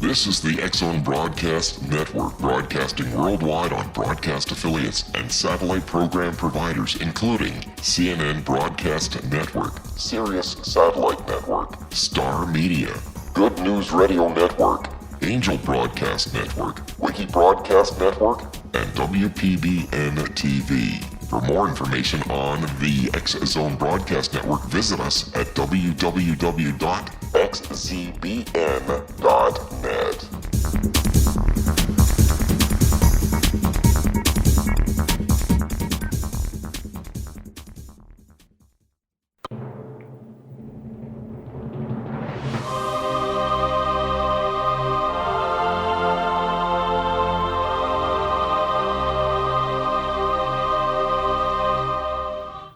This is the X-Zone Broadcast Network, broadcasting worldwide on broadcast affiliates and satellite program providers, including CNN Broadcast Network, Sirius Satellite Network, Star Media, Good News Radio Network, Angel Broadcast Network, Wiki Broadcast Network, and WPBN TV. For more information on the X-Zone Broadcast Network, visit us at www.xzbn.net.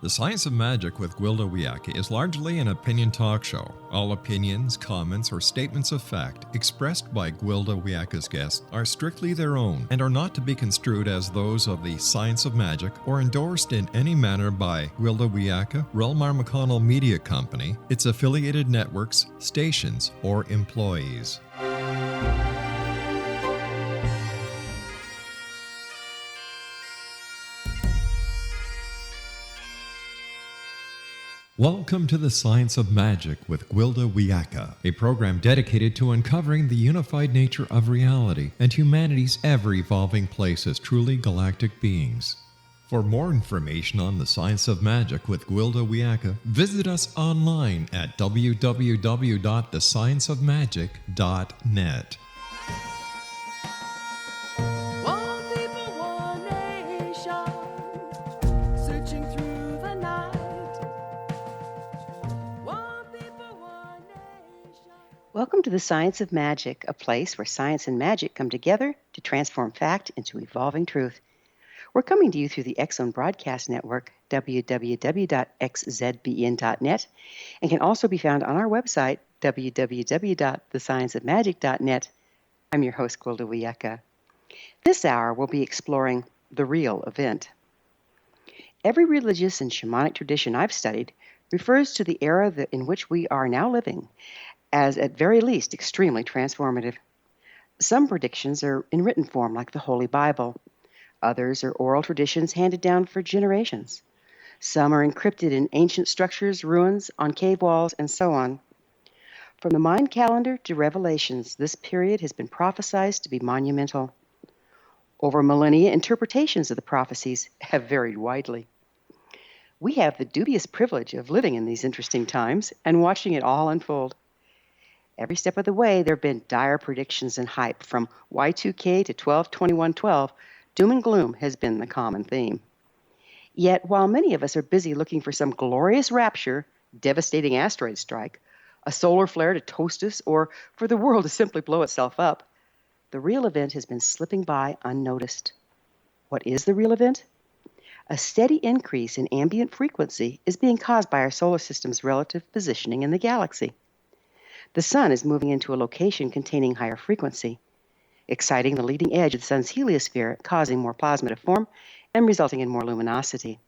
The Science of Magic with Gwilda Wiyaka is largely an opinion talk show. All opinions, comments, or statements of fact expressed by Gwilda Wiyaka's guests are strictly their own and are not to be construed as those of the Science of Magic or endorsed in any manner by Gwilda Wiyaka, McConnell Media Company, its affiliated networks, stations, or employees. Welcome to the Science of Magic with Gwilda Wiyaka, a program dedicated to uncovering the unified nature of reality and humanity's ever-evolving place as truly galactic beings. For more information on the Science of Magic with Gwilda Wiyaka, visit us online at www.thescienceofmagic.net. Welcome to the Science of Magic, a place where science and magic come together to transform fact into evolving truth. We're coming to you through the X-Zone Broadcast Network, www.xzbn.net, and can also be found on our website, www.thescienceofmagic.net. I'm your host, Gwilda Wiyaka. This hour, we'll be exploring the real event. Every religious and shamanic tradition I've studied refers to the era in which we are now living as, at very least, extremely transformative. Some predictions are in written form, like the Holy Bible. Others are oral traditions handed down for generations. Some are encrypted in ancient structures, ruins, on cave walls, and so on. From the Mayan calendar to Revelations, this period has been prophesied to be monumental. Over millennia, interpretations of the prophecies have varied widely. We have the dubious privilege of living in these interesting times and watching it all unfold. Every step of the way, there have been dire predictions and hype. From Y2K to 12/21/12, doom and gloom has been the common theme. Yet, while many of us are busy looking for some glorious rapture, devastating asteroid strike, a solar flare to toast us, or for the world to simply blow itself up, the real event has been slipping by unnoticed. What is the real event? A steady increase in ambient frequency is being caused by our solar system's relative positioning in the galaxy. The sun is moving into a location containing higher frequency, exciting the leading edge of the sun's heliosphere, causing more plasma to form and resulting in more luminosity.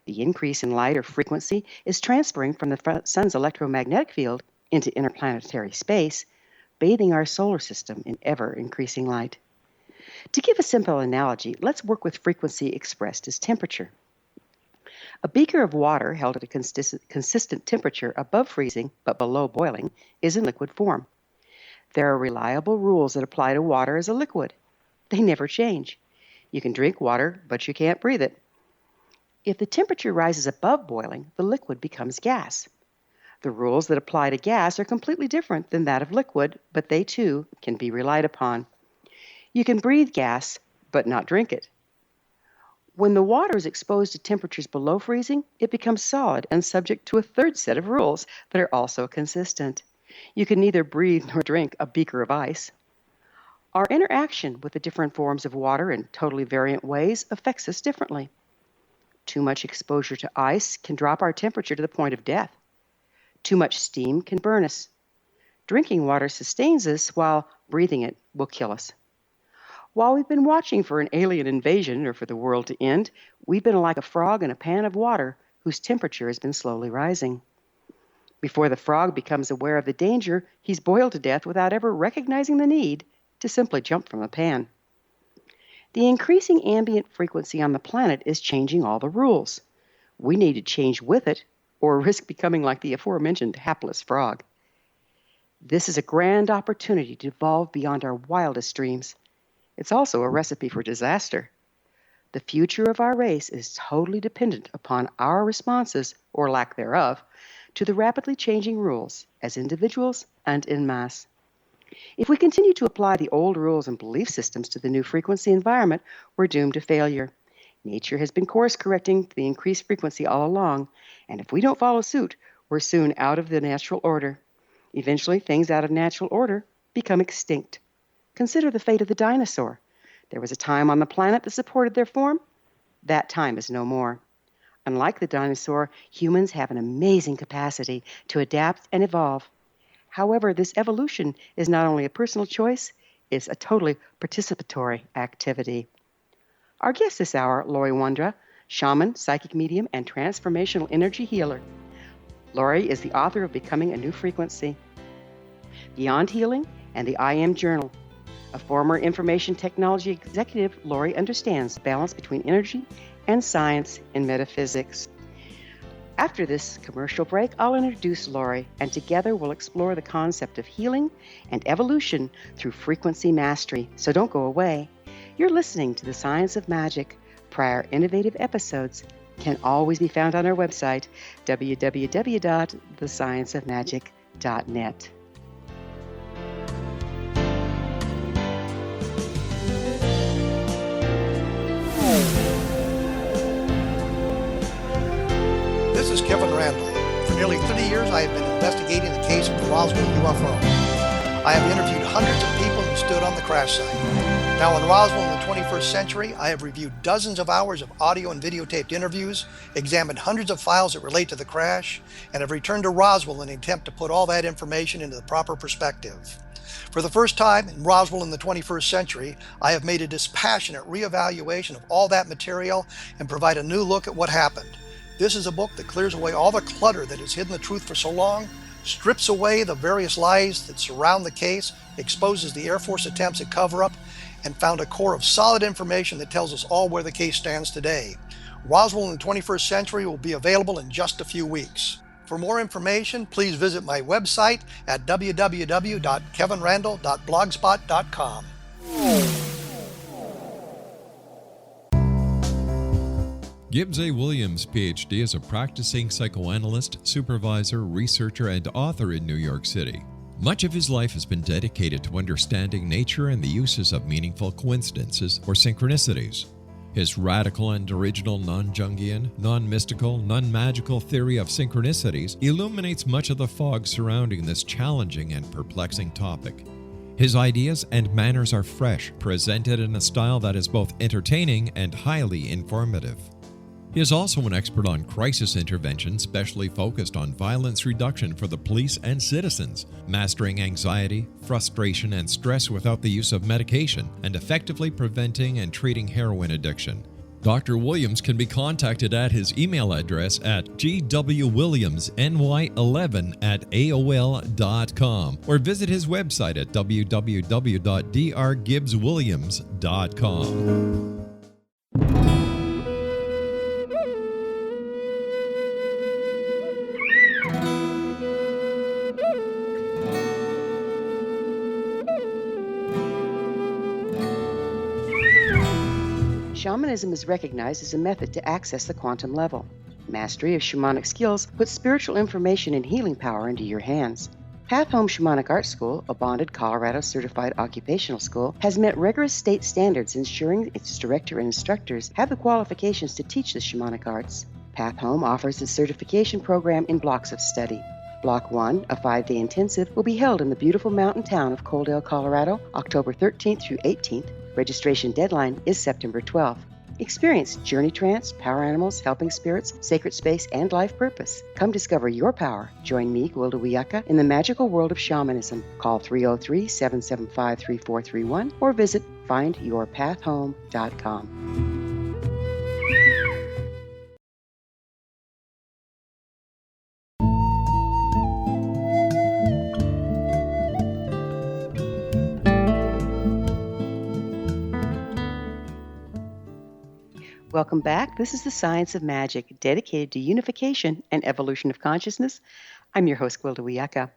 The increase in light or frequency is transferring from the sun's electromagnetic field into interplanetary space, bathing our solar system in ever-increasing light. To give a simple analogy, let's work with frequency expressed as temperature. A beaker of water held at a consistent temperature above freezing but below boiling is in liquid form. There are reliable rules that apply to water as a liquid. They never change. You can drink water, but you can't breathe it. If the temperature rises above boiling, the liquid becomes gas. The rules that apply to gas are completely different than that of liquid, but they too can be relied upon. You can breathe gas, but not drink it. When the water is exposed to temperatures below freezing, it becomes solid and subject to a third set of rules that are also consistent. You can neither breathe nor drink a beaker of ice. Our interaction with the different forms of water in totally variant ways affects us differently. Too much exposure to ice can drop our temperature to the point of death. Too much steam can burn us. Drinking water sustains us, while breathing it will kill us. While we've been watching for an alien invasion or for the world to end, we've been like a frog in a pan of water whose temperature has been slowly rising. Before the frog becomes aware of the danger, he's boiled to death without ever recognizing the need to simply jump from the pan. The increasing ambient frequency on the planet is changing all the rules. We need to change with it or risk becoming like the aforementioned hapless frog. This is a grand opportunity to evolve beyond our wildest dreams. It's also a recipe for disaster. The future of our race is totally dependent upon our responses, or lack thereof, to the rapidly changing rules as individuals and en masse. If we continue to apply the old rules and belief systems to the new frequency environment, we're doomed to failure. Nature has been course correcting the increased frequency all along, and if we don't follow suit, we're soon out of the natural order. Eventually, things out of natural order become extinct. Consider the fate of the dinosaur. There was a time on the planet that supported their form. That time is no more. Unlike the dinosaur, humans have an amazing capacity to adapt and evolve. However, this evolution is not only a personal choice, it's a totally participatory activity. Our guest this hour, Laurie Wondra, shaman, psychic medium, and transformational energy healer. Laurie is the author of Becoming a New Frequency, Beyond Healing, and the I Am Journal. A former information technology executive, Laurie understands the balance between energy and science in metaphysics. After this commercial break, I'll introduce Laurie, and together we'll explore the concept of healing and evolution through frequency mastery. So don't go away. You're listening to The Science of Magic. Prior innovative episodes can always be found on our website, www.thescienceofmagic.net. This is Kevin Randall. For nearly 30 years, I have been investigating the case of the Roswell UFO. I have interviewed hundreds of people who stood on the crash site. Now in Roswell in the 21st century, I have reviewed dozens of hours of audio and videotaped interviews, examined hundreds of files that relate to the crash, and have returned to Roswell in an attempt to put all that information into the proper perspective. For the first time in Roswell in the 21st century, I have made a dispassionate reevaluation of all that material and provide a new look at what happened. This is a book that clears away all the clutter that has hidden the truth for so long, strips away the various lies that surround the case, exposes the Air Force attempts at cover-up, and found a core of solid information that tells us all where the case stands today. Roswell in the 21st century will be available in just a few weeks. For more information, please visit my website at www.kevinrandall.blogspot.com. Gibbs A. Williams, Ph.D., is a practicing psychoanalyst, supervisor, researcher, and author in New York City. Much of his life has been dedicated to understanding nature and the uses of meaningful coincidences or synchronicities. His radical and original non-Jungian, non-mystical, non-magical theory of synchronicities illuminates much of the fog surrounding this challenging and perplexing topic. His ideas and manners are fresh, presented in a style that is both entertaining and highly informative. He is also an expert on crisis intervention, specially focused on violence reduction for the police and citizens, mastering anxiety, frustration, and stress without the use of medication, and effectively preventing and treating heroin addiction. Dr. Williams can be contacted at his email address at gwwilliamsny11@aol.com or visit his website at www.drgibbswilliams.com. Shamanism is recognized as a method to access the quantum level. Mastery of shamanic skills puts spiritual information and healing power into your hands. Path Home Shamanic Art School, a bonded Colorado certified occupational school, has met rigorous state standards, ensuring its director and instructors have the qualifications to teach the shamanic arts. Path Home offers its certification program in blocks of study. Block 1, a 5-day intensive, will be held in the beautiful mountain town of Coaldale, Colorado, October 13th through 18th. Registration deadline is September 12th. Experience journey trance, power animals, helping spirits, sacred space, and life purpose. Come discover your power. Join me, Gwilda Wiyaka, in the magical world of shamanism. Call 303-775-3431 or visit findyourpathhome.com. Welcome back. This is the Science of Magic, dedicated to unification and evolution of consciousness. I'm your host, Gwilda Wiyaka.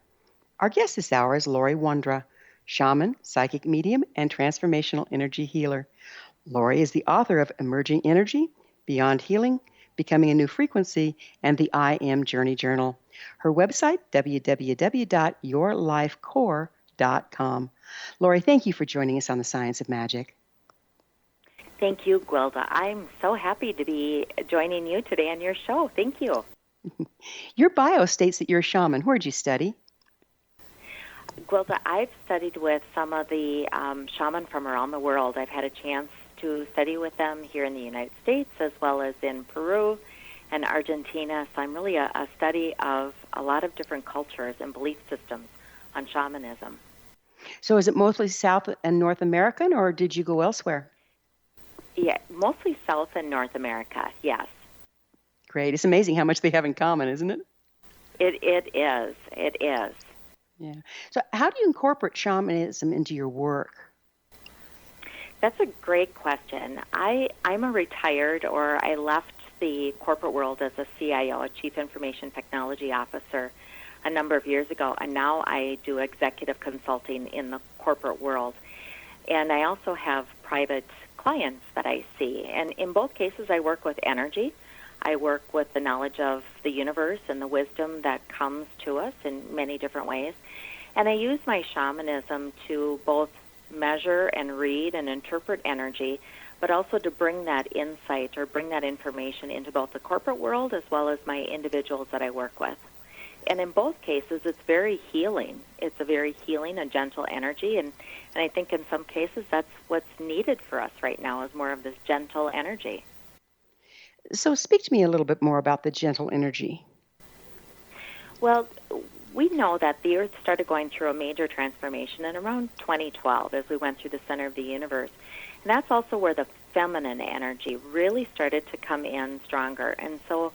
Our guest this hour is Laurie Wondra, shaman, psychic medium, and transformational energy healer. Laurie is the author of Emerging Energy, Beyond Healing, Becoming a New Frequency, and the I Am Journey Journal. Her website, www.yourlifecore.com. Laurie, thank you for joining us on the Science of Magic. Thank you, Gwilda. I'm so happy to be joining you today on your show. Thank you. Your bio states that you're a shaman. Where'd you study? Gwilda, I've studied with some of the shaman from around the world. I've had a chance to study with them here in the United States as well as in Peru and Argentina. So I'm really a study of a lot of different cultures and belief systems on shamanism. So is it mostly South and North American, or did you go elsewhere? Yeah, mostly South and North America, yes. Great. It's amazing how much they have in common, isn't it? It is. It is. Yeah. So how do you incorporate shamanism into your work? That's a great question. I'm a retired, or I left the corporate world as a CIO, a Chief Information Technology Officer, a number of years ago, and now I do executive consulting in the corporate world. And I also have private clients that I see. And in both cases, I work with energy. I work with the knowledge of the universe and the wisdom that comes to us in many different ways. And I use my shamanism to both measure and read and interpret energy, but also to bring that insight or bring that information into both the corporate world as well as my individuals that I work with. And in both cases, it's very healing. It's a very healing and gentle energy, and I think in some cases that's what's needed for us right now is more of this gentle energy. So speak to me a little bit more about the gentle energy. Well, we know that the Earth started going through a major transformation in around 2012 as we went through the center of the universe. And that's also where the feminine energy really started to come in stronger. And so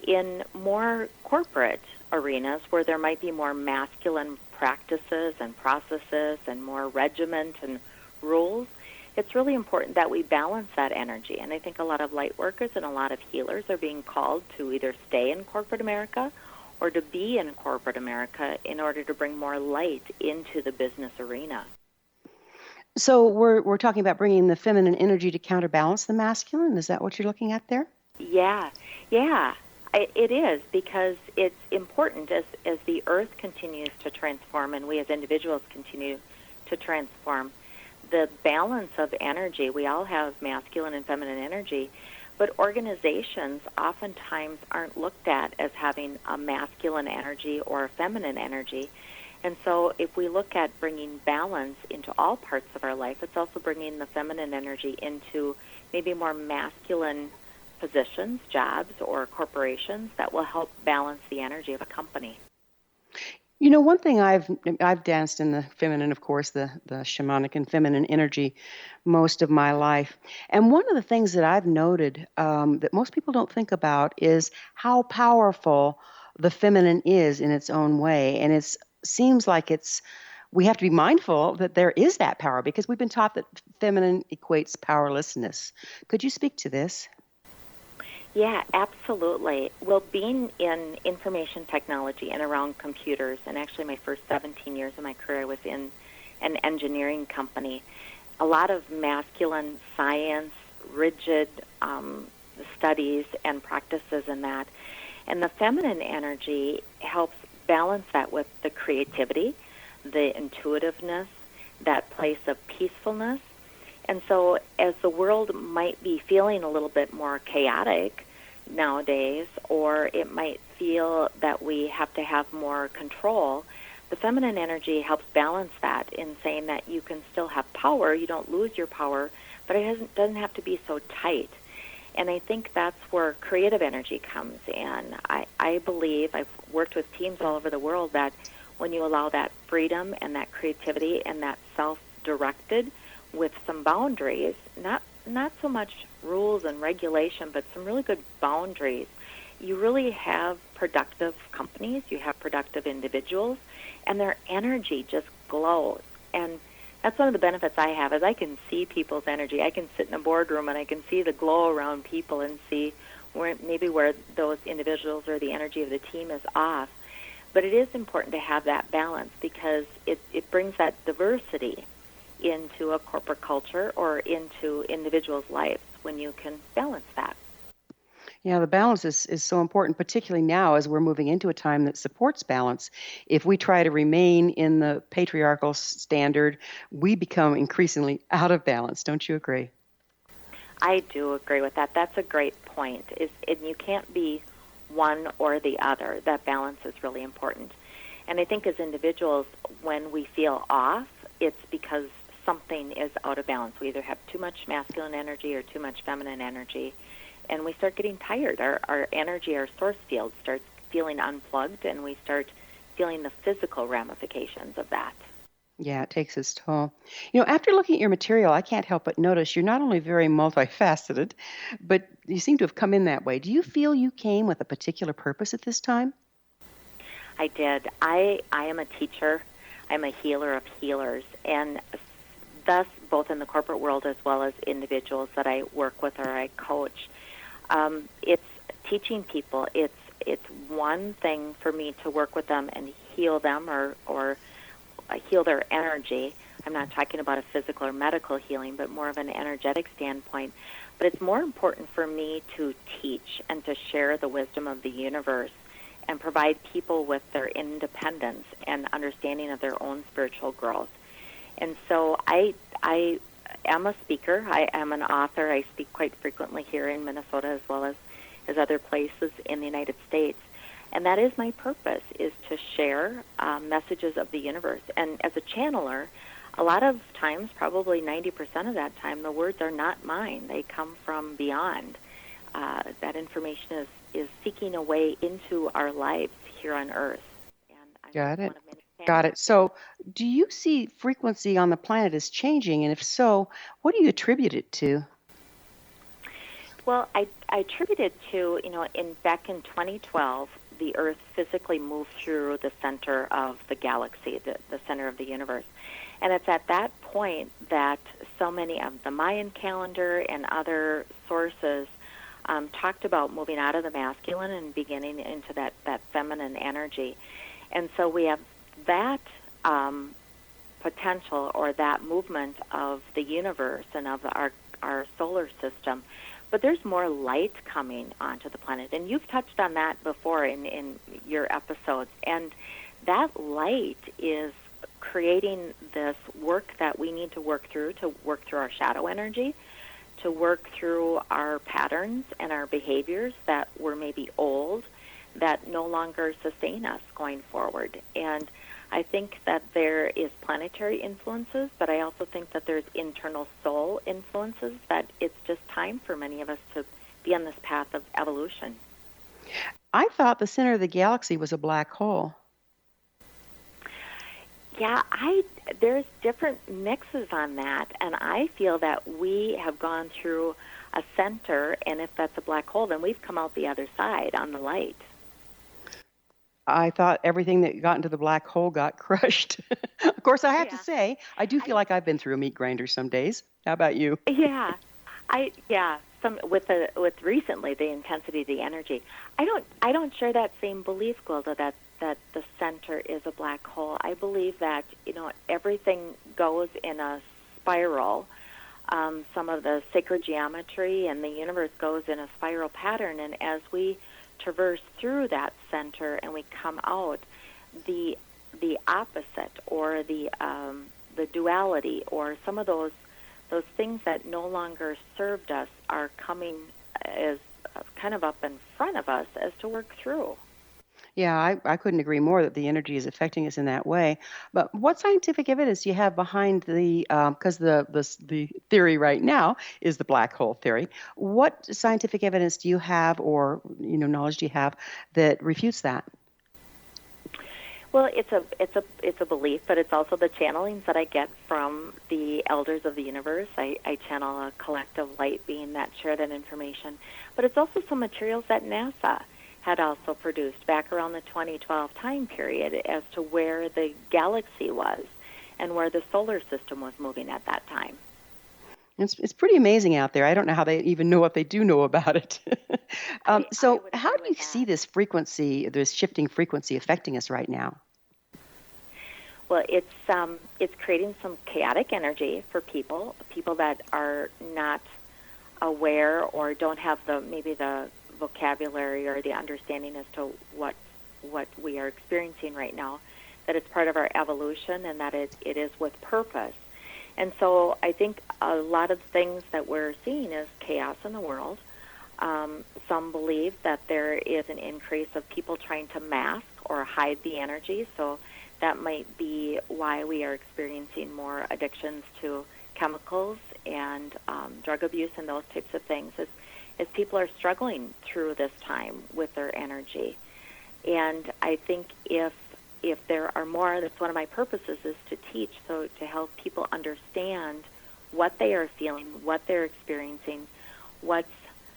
in more corporate arenas where there might be more masculine practices and processes and more regiment and rules, it's really important that we balance that energy. And I think a lot of light workers and a lot of healers are being called to either stay in corporate America or to be in corporate America in order to bring more light into the business arena. So we're talking about bringing the feminine energy to counterbalance the masculine. Is that what you're looking at there? Yeah. It is, because it's important as the Earth continues to transform and we as individuals continue to transform, the balance of energy. We all have masculine and feminine energy, but organizations oftentimes aren't looked at as having a masculine energy or a feminine energy. And so if we look at bringing balance into all parts of our life, it's also bringing the feminine energy into maybe more masculine positions, jobs, or corporations that will help balance the energy of a company. You know, one thing I've danced in the feminine, of course, the shamanic and feminine energy most of my life. And one of the things that I've noted that most people don't think about is how powerful the feminine is in its own way. And it seems like we have to be mindful that there is that power, because we've been taught that feminine equates powerlessness. Could you speak to this? Yeah, absolutely. Well, being in information technology and around computers, and actually my first 17 years of my career I was in an engineering company, a lot of masculine science, rigid studies and practices in that. And the feminine energy helps balance that with the creativity, the intuitiveness, that place of peacefulness. And so as the world might be feeling a little bit more chaotic nowadays, or it might feel that we have to have more control, the feminine energy helps balance that in saying that you can still have power, you don't lose your power, but it doesn't have to be so tight. And I think that's where creative energy comes in. I believe, I've worked with teams all over the world, that when you allow that freedom and that creativity and that self-directed with some boundaries, not so much rules and regulation, but some really good boundaries, you really have productive companies, you have productive individuals, and their energy just glows. And That's one of the benefits I have is I can see people's energy. I can sit in a boardroom and I can see the glow around people and see where those individuals or the energy of the team is off. But it is important to have that balance because it brings that diversity into a corporate culture or into individuals' lives when you can balance that. Yeah, the balance is so important, particularly now as we're moving into a time that supports balance. If we try to remain in the patriarchal standard, we become increasingly out of balance. Don't you agree? I do agree with that. That's a great point. And you can't be one or the other. That balance is really important. And I think as individuals, when we feel off, it's because something is out of balance. We either have too much masculine energy or too much feminine energy, and we start getting tired. Our energy, our source field starts feeling unplugged, and we start feeling the physical ramifications of that. Yeah, it takes its toll. After looking at your material, I can't help but notice you're not only very multifaceted, but you seem to have come in that way. Do you feel you came with a particular purpose at this time? I did. I am a teacher. I'm a healer of healers, and thus both in the corporate world as well as individuals that I work with or I coach. It's teaching people. It's one thing for me to work with them and heal them or heal their energy. I'm not talking about a physical or medical healing, but more of an energetic standpoint. But it's more important for me to teach and to share the wisdom of the universe and provide people with their independence and understanding of their own spiritual growth. And so I am a speaker. I am an author. I speak quite frequently here in Minnesota as well as other places in the United States. And that is my purpose, is to share messages of the universe. And as a channeler, a lot of times, probably 90% of that time, the words are not mine. They come from beyond. That information is seeking a way into our lives here on Earth. And I'm Got it. one of many Got it. So, do you see frequency on the planet is changing? And if so, what do you attribute it to? Well, I attribute it to, back in 2012, the Earth physically moved through the center of the galaxy, the center of the universe. And it's at that point that so many of the Mayan calendar and other sources talked about moving out of the masculine and beginning into that feminine energy. And so we have that potential or that movement of the universe and of our solar system. But there's more light coming onto the planet. And you've touched on that before in your episodes. And that light is creating this work that we need to work through our shadow energy, to work through our patterns and our behaviors that were maybe old, that no longer sustain us going forward. And I think that there is planetary influences, but I also think that there's internal soul influences, that it's just time for many of us to be on this path of evolution. I thought the center of the galaxy was a black hole. Yeah, there's different mixes on that, and I feel that we have gone through a center, and if that's a black hole, then we've come out the other side on the light. I thought everything that got into the black hole got crushed. Of course, I have to say, I do feel like I've been through a meat grinder some days. How about you? Yeah, with recently the intensity of the energy. I don't share that same belief, Gwilda, that the center is a black hole. I believe that everything goes in a spiral. Some of the sacred geometry and the universe goes in a spiral pattern, and as we traverse through that center and we come out, the opposite or the duality or some of those things that no longer served us are coming as kind of up in front of us as to work through. Yeah, I couldn't agree more that the energy is affecting us in that way. But what scientific evidence do you have behind because the theory right now is the black hole theory. What scientific evidence do you have or knowledge do you have that refutes that? Well, it's a belief, but it's also the channelings that I get from the elders of the universe. I channel a collective light being that share that information. But it's also some materials that NASA had also produced back around the 2012 time period as to where the galaxy was. and where the solar system was moving at that time. It's pretty amazing out there. I don't know how they even know what they do know about it. I So would how do agree you with see that. this frequency, this shifting frequency affecting us right now? Well, it's creating some chaotic energy for people that are not aware or don't have maybe the vocabulary or the understanding as to what we are experiencing right now, that it's part of our evolution and that it is with purpose. And so I think a lot of things that we're seeing is chaos in the world. Some believe that there is an increase of people trying to mask or hide the energy, so that might be why we are experiencing more addictions to chemicals and drug abuse and those types of things, as people are struggling through this time with their energy. And I think if there are more, that's one of my purposes, is to teach, so to help people understand what they are feeling, what they're experiencing, what's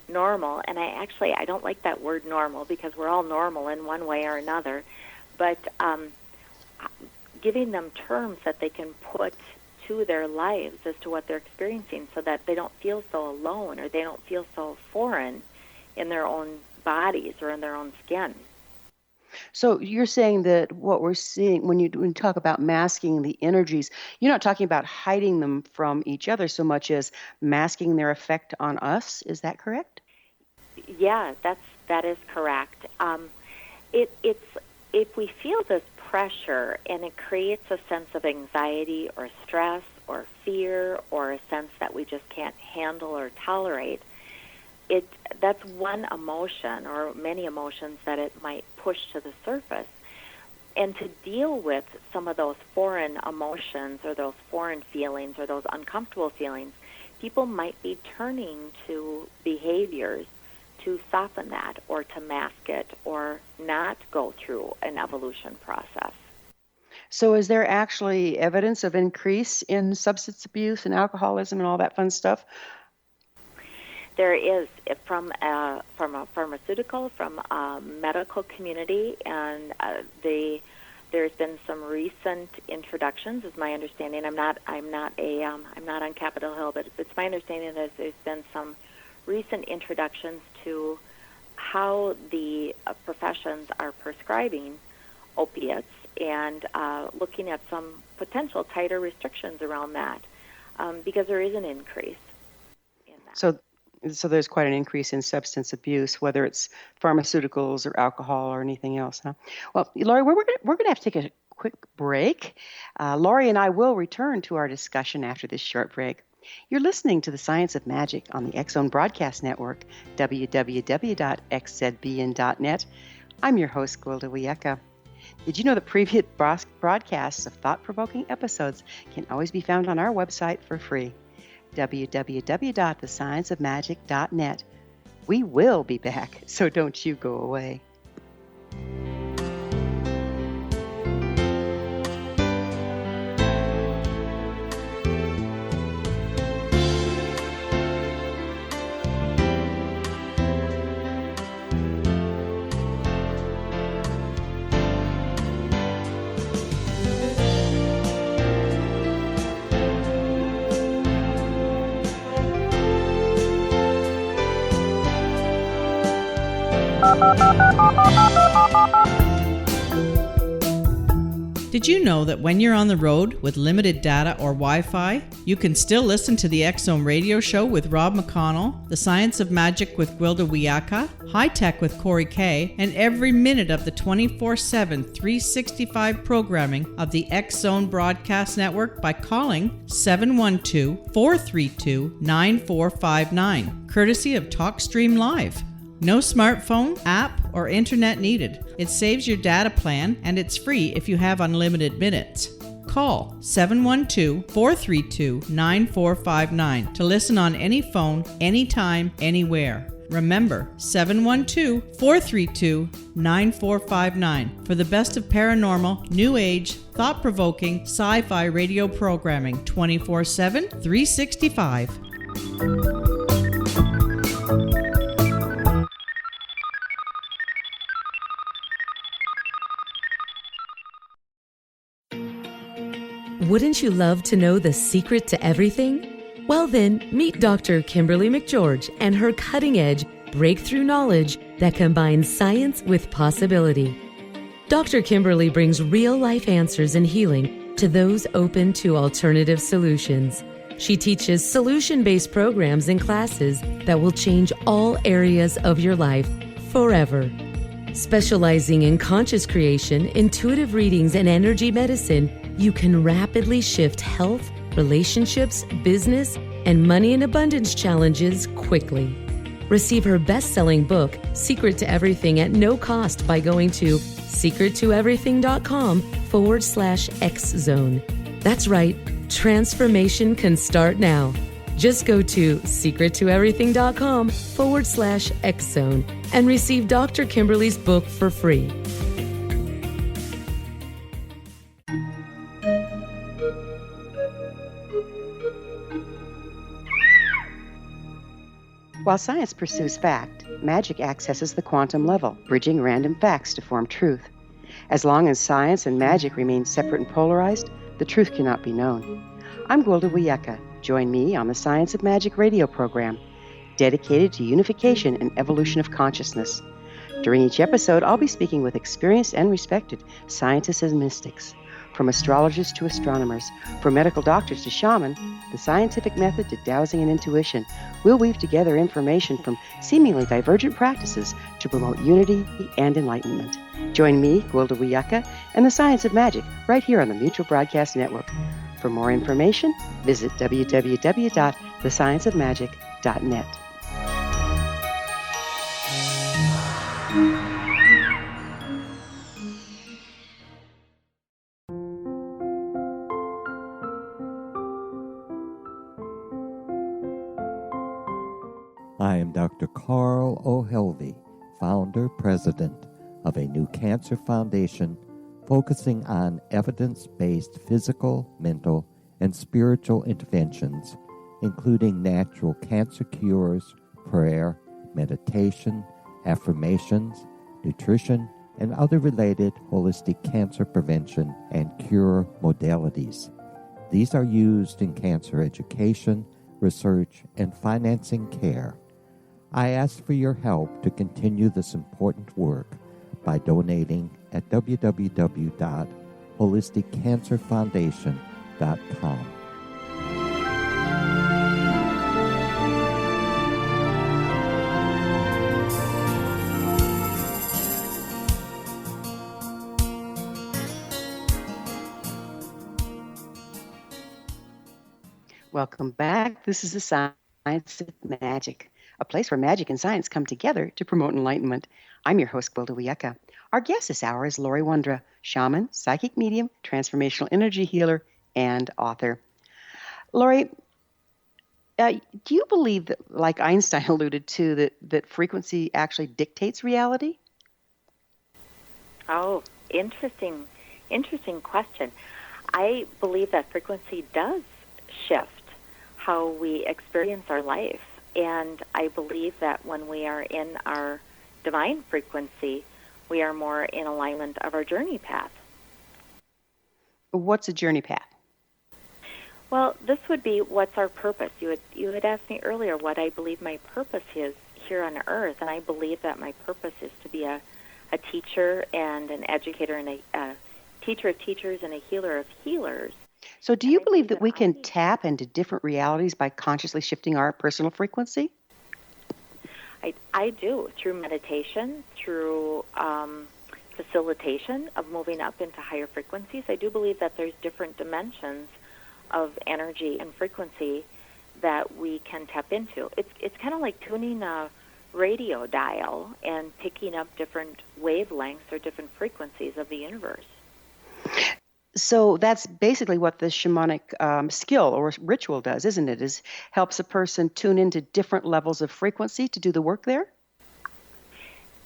normal. And I don't like that word normal, because we're all normal in one way or another, but giving them terms that they can put to their lives as to what they're experiencing, so that they don't feel so alone or they don't feel so foreign in their own bodies or in their own skin. So you're saying that what we're seeing when you talk about masking the energies, you're not talking about hiding them from each other so much as masking their effect on us. Is that correct? Yeah, that is correct. It's if we feel this pressure and it creates a sense of anxiety or stress or fear or a sense that we just can't handle or tolerate, that's one emotion or many emotions that it might push to the surface. And to deal with some of those foreign emotions or those foreign feelings or those uncomfortable feelings, people might be turning to behaviors to soften that or to mask it or not go through an evolution process. So is there actually evidence of increase in substance abuse and alcoholism and all that fun stuff? There is, from a pharmaceutical, from a medical community, and there's been some recent introductions, is my understanding. I'm not on Capitol Hill, but it's my understanding that there's been some recent introductions to how the professions are prescribing opiates and looking at some potential tighter restrictions around that, because there is an increase in that. So there's quite an increase in substance abuse, whether it's pharmaceuticals or alcohol or anything else, huh? Well, Laurie, we're gonna have to take a quick break. Laurie and I will return to our discussion after this short break. You're listening to The Science of Magic on the X-Zone Broadcast Network, www.xzbn.net. I'm your host, Gwilda Wiyaka. Did you know that previous broadcasts of thought-provoking episodes can always be found on our website for free? www.thescienceofmagic.net. We will be back, so don't you go away. Did you know that when you're on the road with limited data or Wi-Fi, you can still listen to the X-Zone radio show with Rob McConnell, The Science of Magic with Gwilda Wiyaka, High Tech with Corey Kay, and every minute of the 24/7, 365 programming of the X-Zone Broadcast Network by calling 712-432-9459, courtesy of TalkStream Live. No smartphone, app, or internet needed. It saves your data plan, and it's free if you have unlimited minutes. Call 712-432-9459 to listen on any phone, anytime, anywhere. Remember, 712-432-9459 for the best of paranormal, new age, thought-provoking, sci-fi radio programming 24/7, 365. Wouldn't you love to know the secret to everything? Well then, meet Dr. Kimberly McGeorge and her cutting-edge breakthrough knowledge that combines science with possibility. Dr. Kimberly brings real-life answers and healing to those open to alternative solutions. She teaches solution-based programs and classes that will change all areas of your life forever. Specializing in conscious creation, intuitive readings, and energy medicine, you can rapidly shift health, relationships, business, and money and abundance challenges quickly. Receive her best-selling book, Secret to Everything, at no cost by going to secrettoeverything.com/X-Zone. That's right, transformation can start now. Just go to secrettoeverything.com/X-Zone and receive Dr. Kimberly's book for free. While science pursues fact, magic accesses the quantum level, bridging random facts to form truth. As long as science and magic remain separate and polarized, the truth cannot be known. I'm Gwilda Wiyaka. Join me on the Science of Magic radio program, dedicated to unification and evolution of consciousness. During each episode, I'll be speaking with experienced and respected scientists and mystics. From astrologers to astronomers, from medical doctors to shaman, the scientific method to dowsing and intuition, we'll weave together information from seemingly divergent practices to promote unity and enlightenment. Join me, Gwilda Wiyaka, and the Science of Magic right here on the Mutual Broadcast Network. For more information, visit www.thescienceofmagic.net. I am Dr. Carl O'Helvey, founder, president of a new cancer foundation focusing on evidence-based physical, mental, and spiritual interventions, including natural cancer cures, prayer, meditation, affirmations, nutrition, and other related holistic cancer prevention and cure modalities. These are used in cancer education, research, and financing care. I ask for your help to continue this important work by donating at www.holisticcancerfoundation.com. Welcome back. This is the Science of Magic, a place where magic and science come together to promote enlightenment. I'm your host, Gwilda Wiyaka. Our guest this hour is Laurie Wondra, shaman, psychic medium, transformational energy healer, and author. Laurie, do you believe that, like Einstein alluded to, that frequency actually dictates reality? Oh, interesting question. I believe that frequency does shift how we experience our life. And I believe that when we are in our divine frequency, we are more in alignment of our journey path. What's a journey path? Well, this would be, what's our purpose? You had asked me earlier what I believe my purpose is here on earth, and I believe that my purpose is to be a teacher and an educator and a teacher of teachers and a healer of healers. So do you believe that we can tap into different realities by consciously shifting our personal frequency? I do, through meditation, through facilitation of moving up into higher frequencies. I do believe that there's different dimensions of energy and frequency that we can tap into. It's kind of like tuning a radio dial and picking up different wavelengths or different frequencies of the universe. So that's basically what the shamanic skill or ritual does, isn't it? Is helps a person tune into different levels of frequency to do the work there?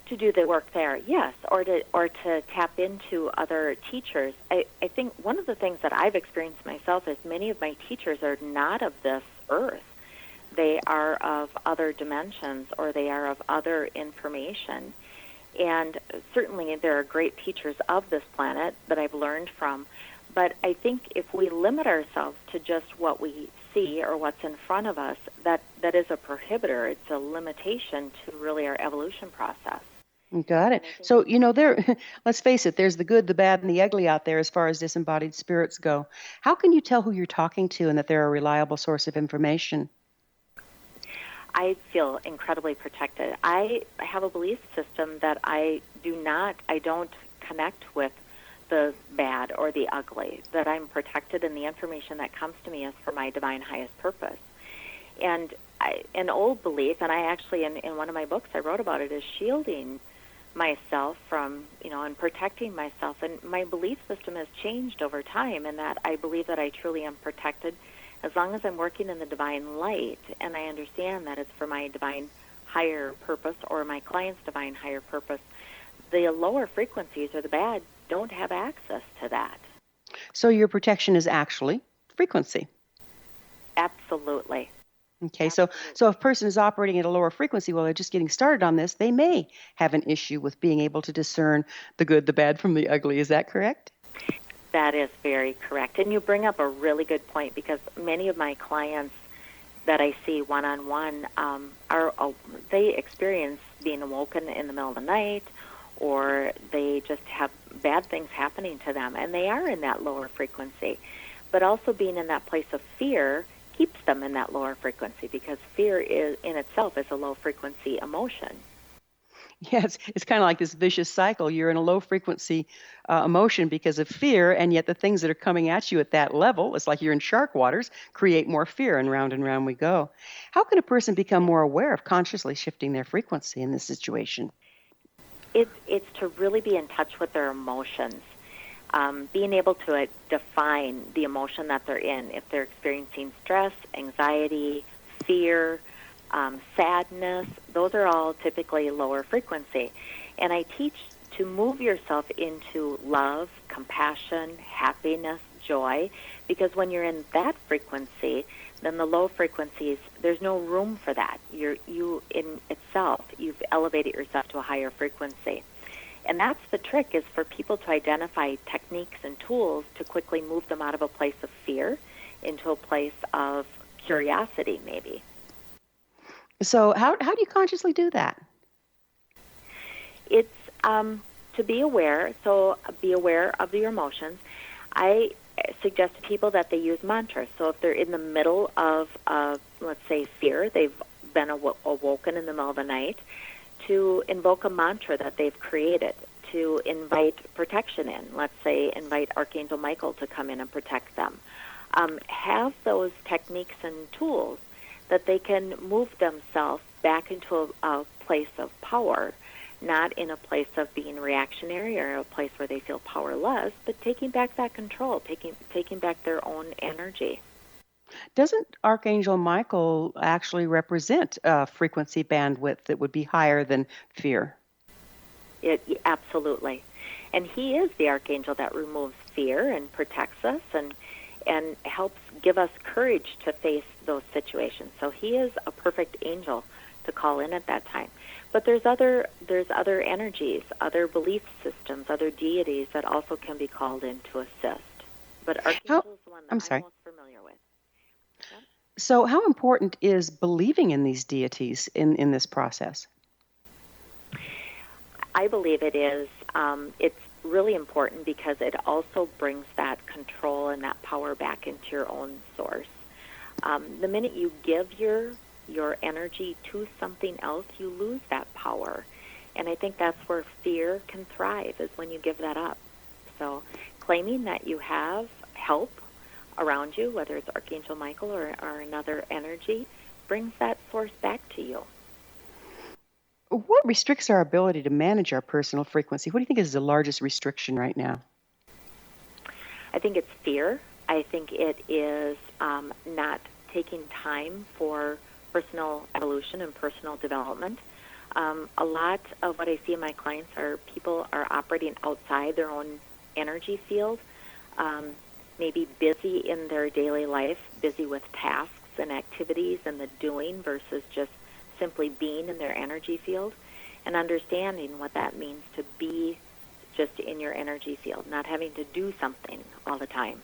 To do the work there, yes, or to tap into other teachers. I think one of the things that I've experienced myself is many of my teachers are not of this earth. They are of other dimensions, or they are of other information. And certainly there are great teachers of this planet that I've learned from, But I think if we limit ourselves to just what we see or what's in front of us, that is a prohibitor. It's a limitation to really our evolution process. Got it. So, let's face it, there's the good, the bad, and the ugly out there as far as disembodied spirits go. How can you tell who you're talking to and that they're a reliable source of information? I feel incredibly protected. I have a belief system that I don't connect with the bad or the ugly, that I'm protected and the information that comes to me is for my divine highest purpose. And an old belief, and I actually, in one of my books I wrote about it, is shielding myself from, and protecting myself. And my belief system has changed over time in that I believe that I truly am protected as long as I'm working in the divine light and I understand that it's for my divine higher purpose or my client's divine higher purpose. The lower frequencies or the bad don't have access to that. So your protection is actually frequency. Absolutely. Okay, so if a person is operating at a lower frequency while they're just getting started on this, they may have an issue with being able to discern the good, the bad from the ugly. Is that correct? That is very correct. And you bring up a really good point because many of my clients that I see one-on-one they experience being awoken in the middle of the night, or they just have bad things happening to them, and they are in that lower frequency. But also being in that place of fear keeps them in that lower frequency because fear is in itself is a low frequency emotion. Yes, it's kind of like this vicious cycle. You're in a low frequency emotion because of fear, and yet the things that are coming at you at that level, it's like you're in shark waters, create more fear, and round we go. How can a person become more aware of consciously shifting their frequency in this situation? It's to really be in touch with their emotions, being able to define the emotion that they're in. If they're experiencing stress, anxiety, fear, sadness, those are all typically lower frequency. And I teach to move yourself into love, compassion, happiness, joy, because when you're in that frequency, then the low frequencies, there's no room for that. You in itself, you've elevated yourself to a higher frequency. And that's the trick, is for people to identify techniques and tools to quickly move them out of a place of fear into a place of curiosity, maybe. So how do you consciously do that? It's to be aware. So be aware of your emotions. I suggest to people that they use mantras. So if they're in the middle of, let's say, fear, they've been awoken in the middle of the night, to invoke a mantra that they've created, to invite protection in. Let's say invite Archangel Michael to come in and protect them. Have those techniques and tools that they can move themselves back into a place of power, not in a place of being reactionary or a place where they feel powerless, but taking back that control, taking back their own energy. Doesn't Archangel Michael actually represent a frequency bandwidth that would be higher than fear? Absolutely. And he is the archangel that removes fear and protects us and helps give us courage to face those situations. So he is a perfect angel to call in at that time. But there's other energies, other belief systems, other deities that also can be called in to assist. But Archangel is the one that I'm most familiar with. Yeah. So how important is believing in these deities in this process? I believe it is. It's really important because it also brings that control and that power back into your own source. The minute you give your energy to something else, you lose that power. And I think that's where fear can thrive, is when you give that up. So claiming that you have help around you, whether it's Archangel Michael or another energy, brings that source back to you. What restricts our ability to manage our personal frequency? What do you think is the largest restriction right now? I think it's fear. I think it is not taking time for personal evolution and personal development. A lot of what I see in my clients are people are operating outside their own energy field, maybe busy in their daily life, busy with tasks and activities and the doing versus just simply being in their energy field, and understanding what that means to be just in your energy field, not having to do something all the time.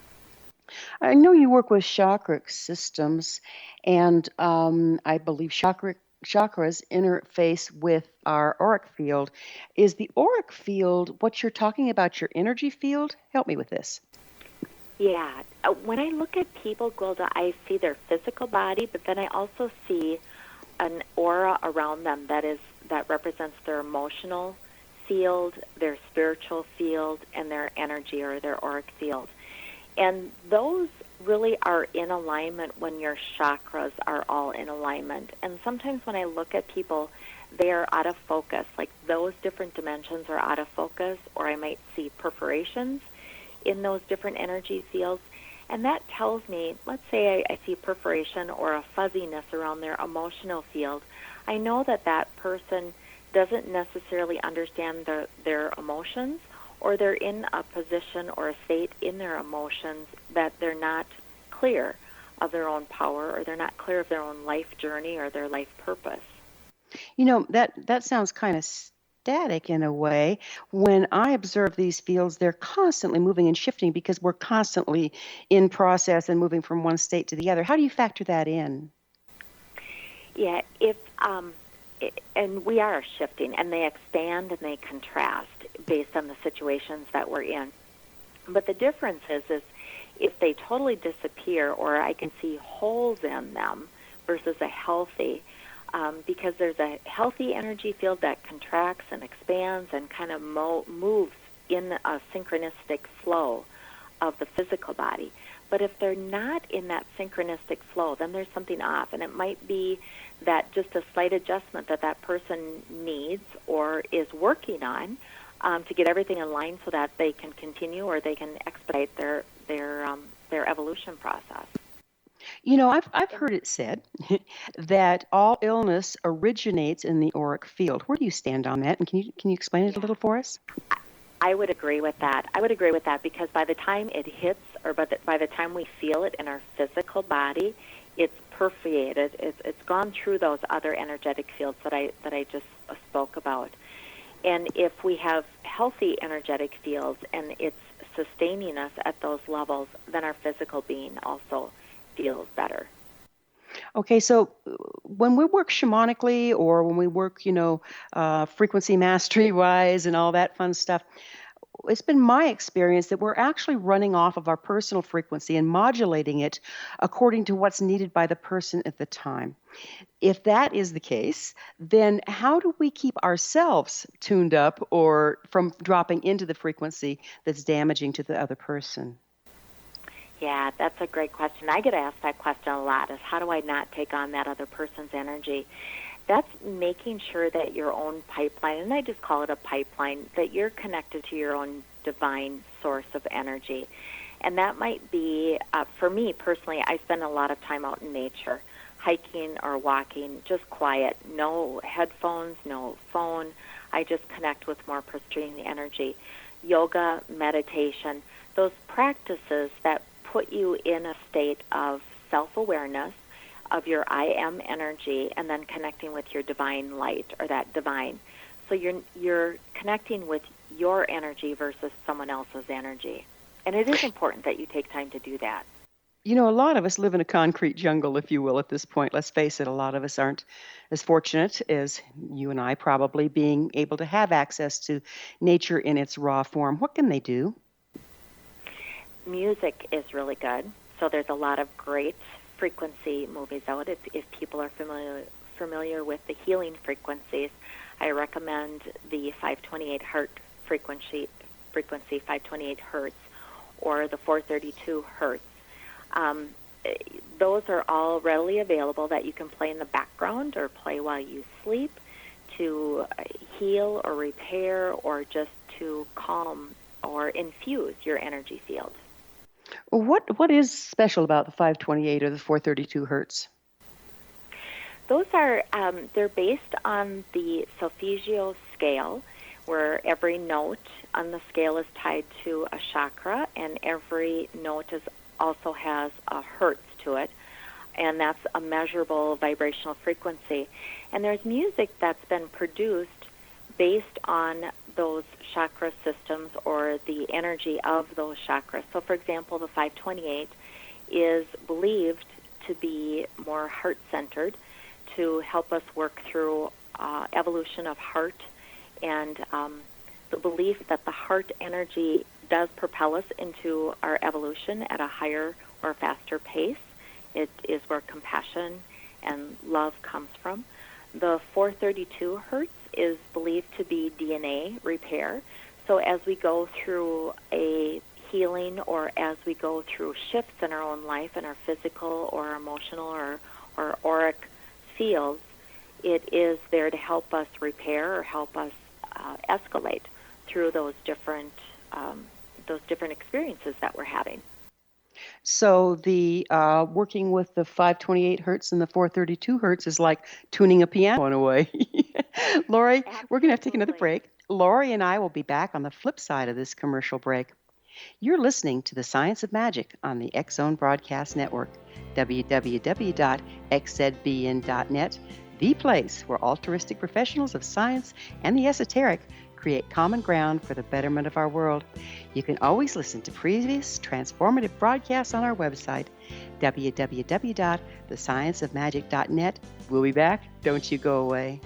I know you work with chakra systems, and I believe chakras interface with our auric field. Is the auric field what you're talking about, your energy field? Help me with this. Yeah. When I look at people, Gwilda, I see their physical body, but then I also see an aura around them that represents their emotional field, their spiritual field, and their energy or their auric field. And those really are in alignment when your chakras are all in alignment. And sometimes when I look at people, they are out of focus. Like those different dimensions are out of focus, or I might see perforations in those different energy fields. And that tells me, let's say I see perforation or a fuzziness around their emotional field. I know that that person doesn't necessarily understand their emotions, or they're in a position or a state in their emotions that they're not clear of their own power, or they're not clear of their own life journey or their life purpose. You know, that sounds kind of static in a way. When I observe these fields, they're constantly moving and shifting because we're constantly in process and moving from one state to the other. How do you factor that in? Yeah, and we are shifting, and they expand and they contrast based on the situations that we're in. But the difference is if they totally disappear, or I can see holes in them versus a healthy, because there's a healthy energy field that contracts and expands and kind of moves in a synchronistic flow of the physical body. But if they're not in that synchronistic flow, then there's something off, and it might be that just a slight adjustment that person needs or is working on to get everything in line so that they can continue or they can expedite their evolution process. You know, I've heard it said that all illness originates in the auric field. Where do you stand on that? And can you explain it a little for us? I would agree with that. I would agree with that because by the time it hits, or by the time we feel it in our physical body, it's permeated. It's gone through those other energetic fields that I just spoke about. And if we have healthy energetic fields and it's sustaining us at those levels, then our physical being also feels better. Okay, so when we work shamanically, or when we work, frequency mastery-wise and all that fun stuff, it's been my experience that we're actually running off of our personal frequency and modulating it according to what's needed by the person at the time. If that is the case, then how do we keep ourselves tuned up or from dropping into the frequency that's damaging to the other person? Yeah, that's a great question. I get asked that question a lot, is how do I not take on that other person's energy? That's making sure that your own pipeline, and I just call it a pipeline, that you're connected to your own divine source of energy. And that might be, for me personally, I spend a lot of time out in nature, hiking or walking, just quiet, no headphones, no phone. I just connect with more pristine energy. Yoga, meditation, those practices that put you in a state of self-awareness of your I am energy, and then connecting with your divine light or that divine. So you're connecting with your energy versus someone else's energy. And it is important that you take time to do that. You know, a lot of us live in a concrete jungle, if you will, at this point. Let's face it, a lot of us aren't as fortunate as you and I probably, being able to have access to nature in its raw form. What can they do? Music is really good. So there's a lot of great frequency movies out. If people are familiar with the healing frequencies, I recommend the 528 hertz frequency 528 hertz, or the 432 hertz. Those are all readily available that you can play in the background or play while you sleep to heal or repair or just to calm or infuse your energy field. What is special about the 528 or the 432 hertz? Those are, they're based on the solfeggio scale, where every note on the scale is tied to a chakra, and every note also has a hertz to it, and that's a measurable vibrational frequency. And there's music that's been produced based on those chakra systems or the energy of those chakras. So, for example, the 528 is believed to be more heart-centered, to help us work through evolution of heart and the belief that the heart energy does propel us into our evolution at a higher or faster pace. It is where compassion and love comes from. The 432 hertz is believed to be DNA repair. So as we go through a healing or as we go through shifts in our own life, in our physical or emotional or auric fields, it is there to help us repair or help us escalate through those different experiences that we're having. So the working with the 528 hertz and the 432 hertz is like tuning a piano in a way. Laurie, we're going to have to take another break. Laurie and I will be back on the flip side of this commercial break. You're listening to The Science of Magic on the X-Zone Broadcast Network, www.xzbn.net, the place where altruistic professionals of science and the esoteric create common ground for the betterment of our world. You can always listen to previous transformative broadcasts on our website, www.thescienceofmagic.net. We'll be back. Don't you go away.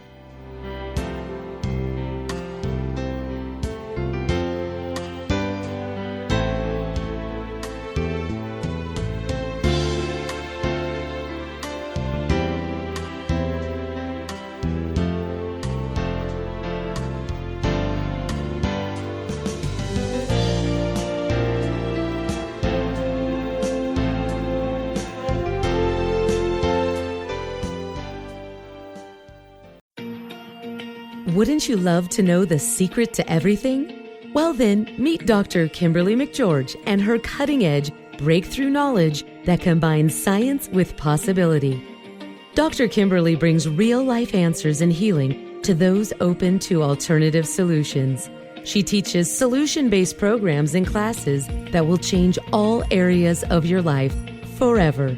Wouldn't you love to know the secret to everything? Well then, meet Dr. Kimberly McGeorge and her cutting-edge breakthrough knowledge that combines science with possibility. Dr. Kimberly brings real-life answers and healing to those open to alternative solutions. She teaches solution-based programs and classes that will change all areas of your life forever.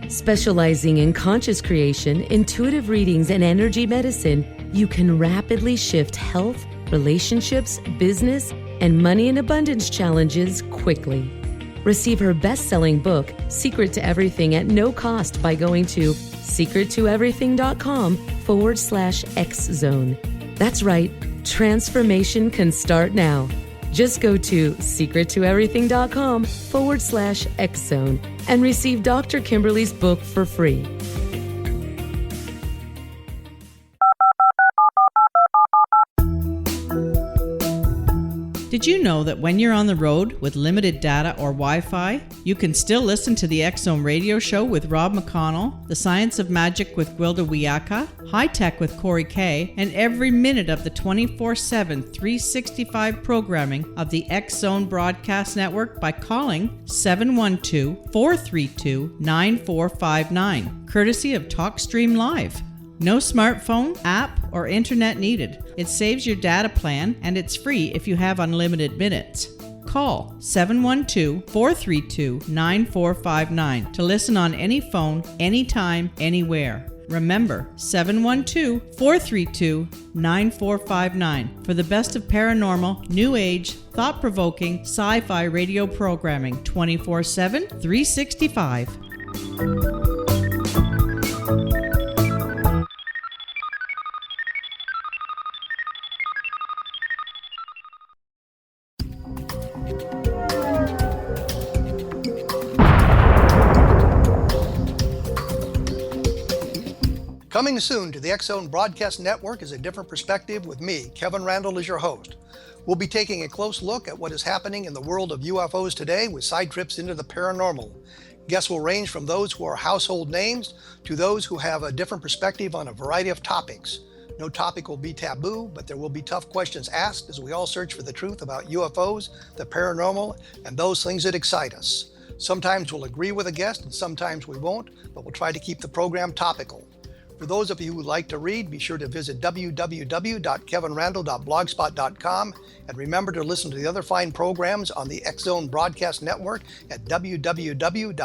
Specializing in conscious creation, intuitive readings, and energy medicine, you can rapidly shift health, relationships, business, and money and abundance challenges quickly. Receive her best-selling book, Secret to Everything, at no cost by going to secrettoeverything.com/X-Zone. That's right, transformation can start now. Just go to secrettoeverything.com/X-Zone and receive Dr. Kimberly's book for free. Did you know that when you're on the road with limited data or Wi-Fi, you can still listen to the X-Zone radio show with Rob McConnell, The Science of Magic with Gwilda Wiyaka, High Tech with Corey Kay, and every minute of the 24/7, 365 programming of the X-Zone Broadcast Network by calling 712-432-9459, courtesy of TalkStream Live. No smartphone, app, or internet needed. It saves your data plan, and it's free if you have unlimited minutes. Call 712-432-9459 to listen on any phone, anytime, anywhere. Remember, 712-432-9459 for the best of paranormal, new age, thought-provoking, sci-fi radio programming 24/7, 365. Coming soon to the X-Zone Broadcast Network is A Different Perspective with me, Kevin Randall, as your host. We'll be taking a close look at what is happening in the world of UFOs today with side trips into the paranormal. Guests will range from those who are household names to those who have a different perspective on a variety of topics. No topic will be taboo, but there will be tough questions asked as we all search for the truth about UFOs, the paranormal, and those things that excite us. Sometimes we'll agree with a guest and sometimes we won't, but we'll try to keep the program topical. For those of you who would like to read, be sure to visit www.kevinrandall.blogspot.com and remember to listen to the other fine programs on the X-Zone Broadcast Network at www.xzbn.net.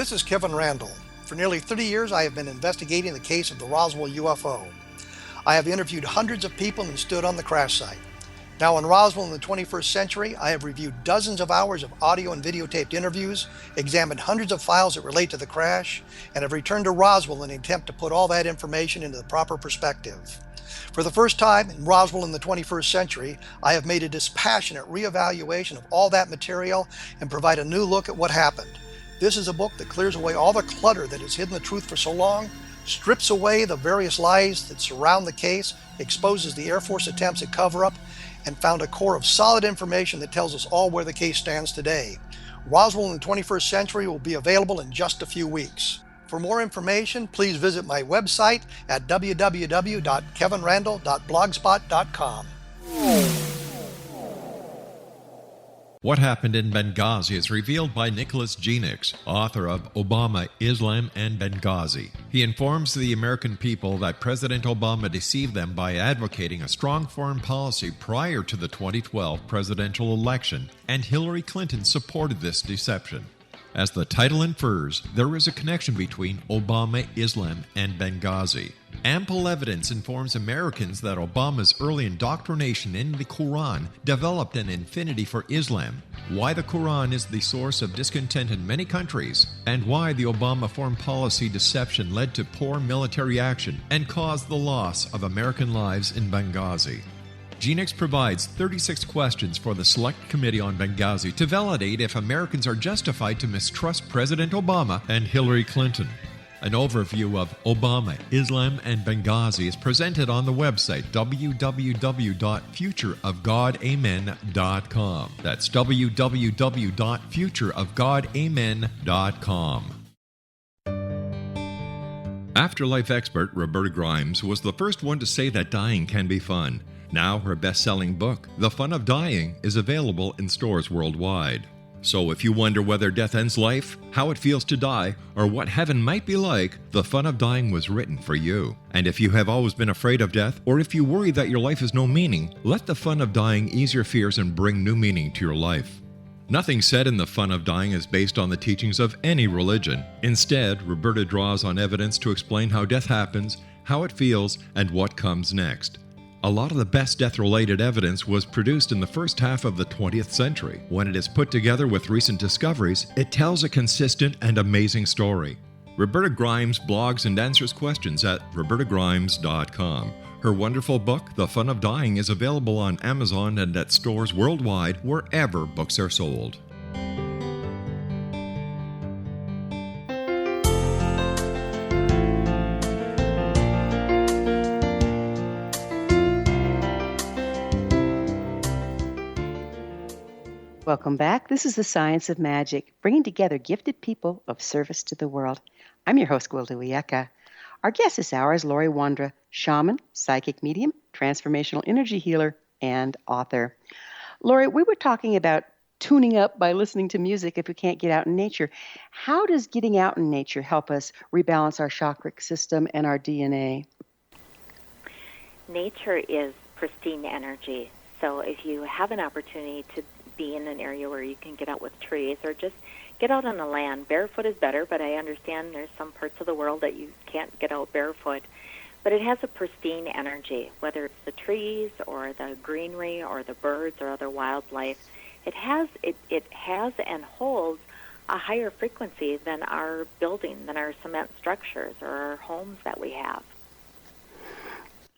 This is Kevin Randall. For nearly 30 years, I have been investigating the case of the Roswell UFO. I have interviewed hundreds of people who stood on the crash site. Now in Roswell in the 21st century, I have reviewed dozens of hours of audio and videotaped interviews, examined hundreds of files that relate to the crash, and have returned to Roswell in an attempt to put all that information into the proper perspective. For the first time in Roswell in the 21st century, I have made a dispassionate reevaluation of all that material and provide a new look at what happened. This is a book that clears away all the clutter that has hidden the truth for so long, strips away the various lies that surround the case, exposes the Air Force attempts at cover-up, and found a core of solid information that tells us all where the case stands today. Roswell in the 21st century will be available in just a few weeks. For more information, please visit my website at www.kevinrandall.blogspot.com. What Happened in Benghazi is revealed by Nicholas Genix, author of Obama, Islam, and Benghazi. He informs the American people that President Obama deceived them by advocating a strong foreign policy prior to the 2012 presidential election, and Hillary Clinton supported this deception. As the title infers, there is a connection between Obama, Islam, and Benghazi. Ample evidence informs Americans that Obama's early indoctrination in the Quran developed an affinity for Islam, why the Quran is the source of discontent in many countries, and why the Obama foreign policy deception led to poor military action and caused the loss of American lives in Benghazi. Genix provides 36 questions for the Select Committee on Benghazi to validate if Americans are justified to mistrust President Obama and Hillary Clinton. An overview of Obama, Islam, and Benghazi is presented on the website www.futureofgodamen.com. That's www.futureofgodamen.com. Afterlife expert Roberta Grimes was the first one to say that dying can be fun. Now her best-selling book, The Fun of Dying, is available in stores worldwide. So if you wonder whether death ends life, how it feels to die, or what heaven might be like, The Fun of Dying was written for you. And if you have always been afraid of death, or if you worry that your life has no meaning, let The Fun of Dying ease your fears and bring new meaning to your life. Nothing said in The Fun of Dying is based on the teachings of any religion. Instead, Roberta draws on evidence to explain how death happens, how it feels, and what comes next. A lot of the best death-related evidence was produced in the first half of the 20th century. When it is put together with recent discoveries, it tells a consistent and amazing story. Roberta Grimes blogs and answers questions at robertagrimes.com. Her wonderful book, The Fun of Dying, is available on Amazon and at stores worldwide wherever books are sold. Welcome back. This is The Science of Magic, bringing together gifted people of service to the world. I'm your host, Gwilda Wiyaka. Our guest this hour is Laurie Wondra, shaman, psychic medium, transformational energy healer, and author. Laurie, we were talking about tuning up by listening to music if we can't get out in nature. How does getting out in nature help us rebalance our chakra system and our DNA? Nature is pristine energy. So if you have an opportunity to be in an area where you can get out with trees or just get out on the land. Barefoot is better, but I understand there's some parts of the world that you can't get out barefoot. But it has a pristine energy, whether it's the trees or the greenery or the birds or other wildlife. It has and holds a higher frequency than our building, than our cement structures or our homes that we have.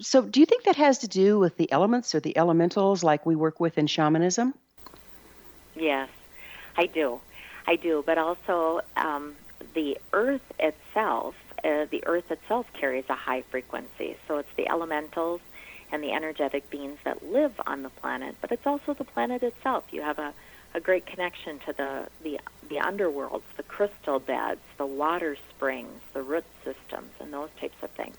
So do you think that has to do with the elements or the elementals like we work with in shamanism? Yes, I do, but also the earth itself carries a high frequency. So it's the elementals and the energetic beings that live on the planet, but it's also the planet itself. You have a great connection to the underworlds, the crystal beds, the water springs, the root systems, and those types of things.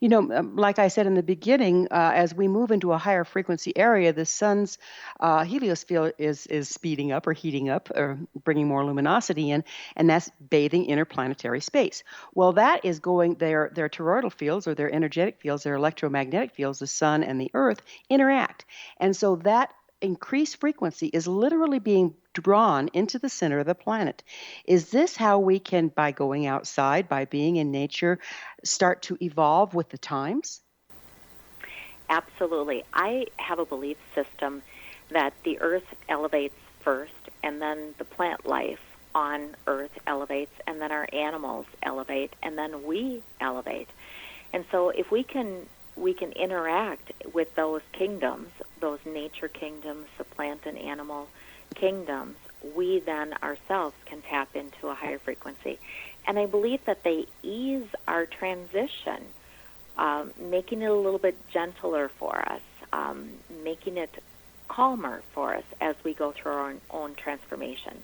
You know, like I said in the beginning, as we move into a higher frequency area, the sun's heliosphere is speeding up or heating up or bringing more luminosity in, and that's bathing interplanetary space. Well, that is going, their toroidal fields or their energetic fields, their electromagnetic fields, the sun and the earth interact. And so that increased frequency is literally being drawn into the center of the planet. Is this how we can, by going outside, by being in nature, start to evolve with the times? Absolutely. I have a belief system that the earth elevates first, and then the plant life on earth elevates, and then our animals elevate, and then we elevate. And so if we can interact with those kingdoms, those nature kingdoms, the plant and animal kingdoms, we then ourselves can tap into a higher frequency. And I believe that they ease our transition, making it a little bit gentler for us, making it calmer for us as we go through our own transformation.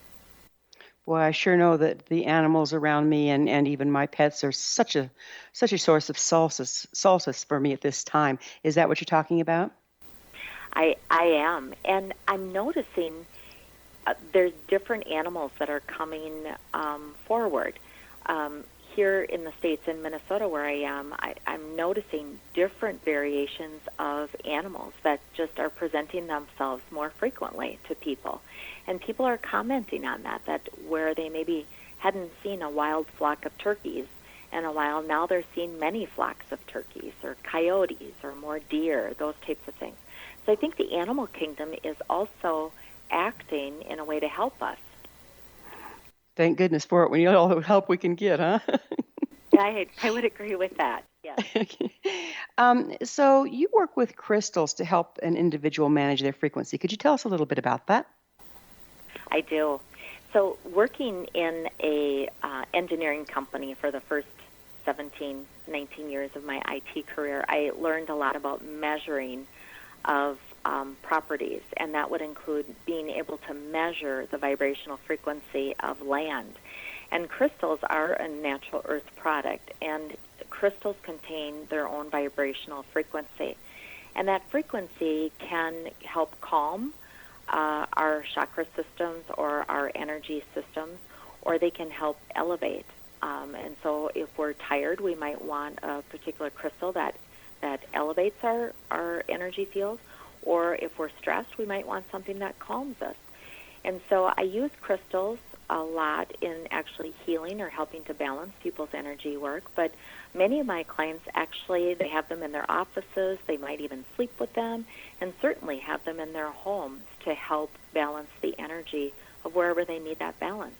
Boy, I sure know that the animals around me and even my pets are such a source of solace for me at this time. Is that what you're talking about? I am, and I'm noticing there's different animals that are coming forward. Here in the States, in Minnesota where I am, I'm noticing different variations of animals that just are presenting themselves more frequently to people. And people are commenting on that where they maybe hadn't seen a wild flock of turkeys in a while, now they're seeing many flocks of turkeys or coyotes or more deer, those types of things. So I think the animal kingdom is also acting in a way to help us. Thank goodness for it. We need all the help we can get, huh? I would agree with that, yes. So you work with crystals to help an individual manage their frequency. Could you tell us a little bit about that? I do. So working in a engineering company for the first 17, 19 years of my IT career, I learned a lot about measuring of properties, and that would include being able to measure the vibrational frequency of land. And crystals are a natural earth product, and crystals contain their own vibrational frequency. And that frequency can help calm our chakra systems or our energy systems, or they can help elevate. And so if we're tired, we might want a particular crystal that elevates our energy fields, or if we're stressed, we might want something that calms us. And so I use crystals a lot in actually healing or helping to balance people's energy work, but many of my clients actually, they have them in their offices, they might even sleep with them, and certainly have them in their homes to help balance the energy of wherever they need that balance.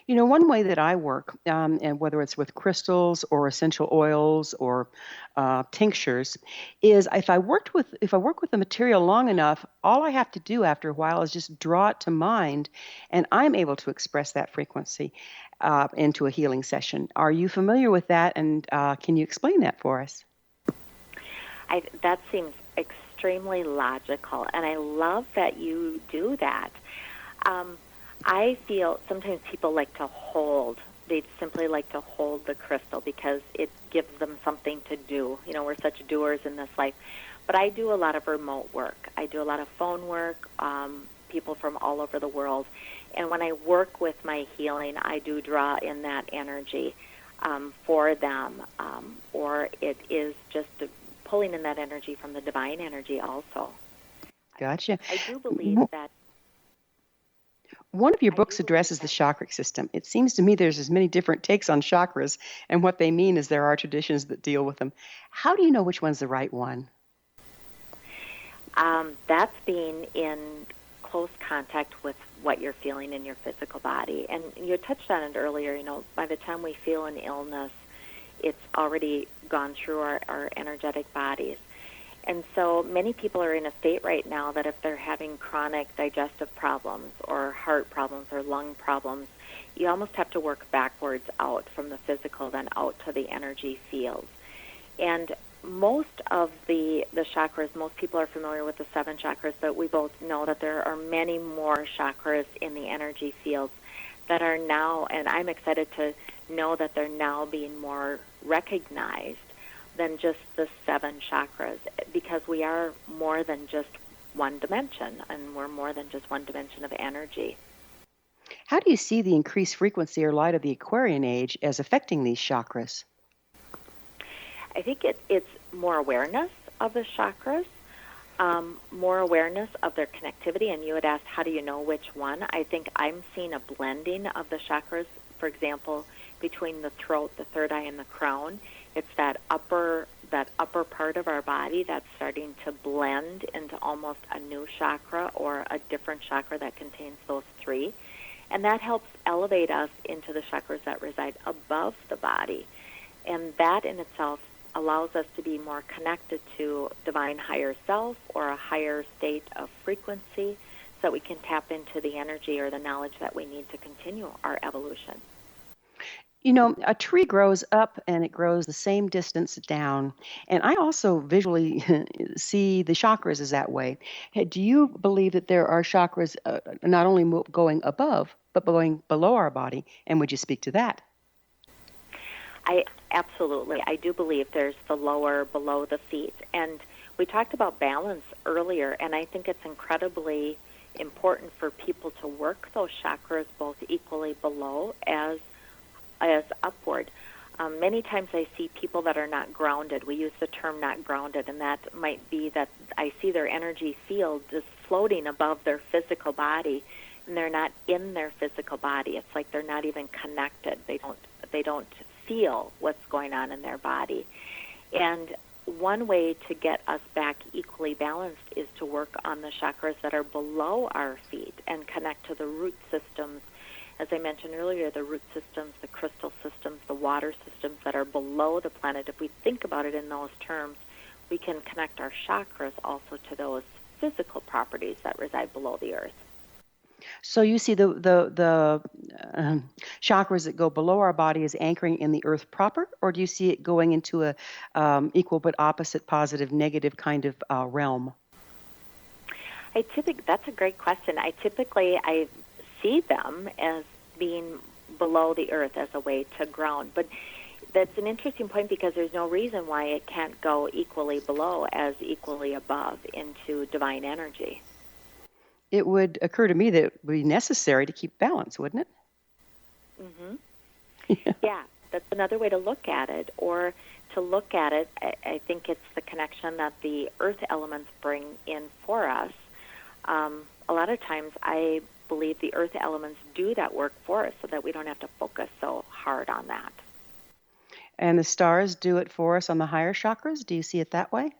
You know, one way that I work, and whether it's with crystals or essential oils or tinctures, is if I work with the material long enough, all I have to do after a while is just draw it to mind, and I'm able to express that frequency into a healing session. Are you familiar with that, and can you explain that for us? That seems extremely logical, and I love that you do that. I feel sometimes people like to hold. They simply like to hold the crystal because it gives them something to do. You know, we're such doers in this life. But I do a lot of remote work. I do a lot of phone work, people from all over the world. And when I work with my healing, I do draw in that energy for them. Or it is just pulling in that energy from the divine energy also. Gotcha. I do believe that. One of your books addresses the chakra system. It seems to me there's as many different takes on chakras and what they mean as there are traditions that deal with them. How do you know which one's the right one? That's being in close contact with what you're feeling in your physical body. And you touched on it earlier, you know, by the time we feel an illness, it's already gone through our energetic bodies. And so many people are in a state right now that if they're having chronic digestive problems or heart problems or lung problems, you almost have to work backwards out from the physical, then out to the energy fields. And most of the chakras, most people are familiar with the 7 chakras, but we both know that there are many more chakras in the energy fields that are now, and I'm excited to know that they're now being more recognized than just the 7 chakras, because we are more than just one dimension, and we're more than just one dimension of energy. How do you see the increased frequency or light of the Aquarian age as affecting these chakras? I think it's more awareness of the chakras. more awareness of their connectivity, and you had asked, how do you know which one? I think I'm seeing a blending of the chakras, for example, between the throat, the third eye, and the crown. It's that upper part of our body that's starting to blend into almost a new chakra or a different chakra that contains those three. And that helps elevate us into the chakras that reside above the body. And that in itself allows us to be more connected to divine higher self or a higher state of frequency so that we can tap into the energy or the knowledge that we need to continue our evolution. You know, a tree grows up and it grows the same distance down. And I also visually see the chakras as that way. Do you believe that there are chakras not only going above, but going below our body? And would you speak to that? Absolutely. I do believe there's the lower below the feet. And we talked about balance earlier, and I think it's incredibly important for people to work those chakras both equally below as upward. Many times I see people that are not grounded. We use the term not grounded, and that might be that I see their energy field just floating above their physical body, and they're not in their physical body. It's like they're not even connected. They don't feel what's going on in their body. And one way to get us back equally balanced is to work on the chakras that are below our feet and connect to the root systems. As I mentioned earlier, the root systems, the crystal systems, the water systems that are below the planet. If we think about it in those terms, we can connect our chakras also to those physical properties that reside below the earth. So you see the chakras that go below our body as anchoring in the earth proper, or do you see it going into a equal but opposite, positive, negative kind of realm? That's a great question. I see them as being below the earth as a way to ground, but that's an interesting point because there's no reason why it can't go equally below as equally above into divine energy. It would occur to me that it would be necessary to keep balance, wouldn't it? Mm-hmm. Yeah, that's another way to look at it. Or to look at it, I think it's the connection that the earth elements bring in for us. A lot of times I believe the earth elements do that work for us so that we don't have to focus so hard on that. And the stars do it for us on the higher chakras? Do you see it that way?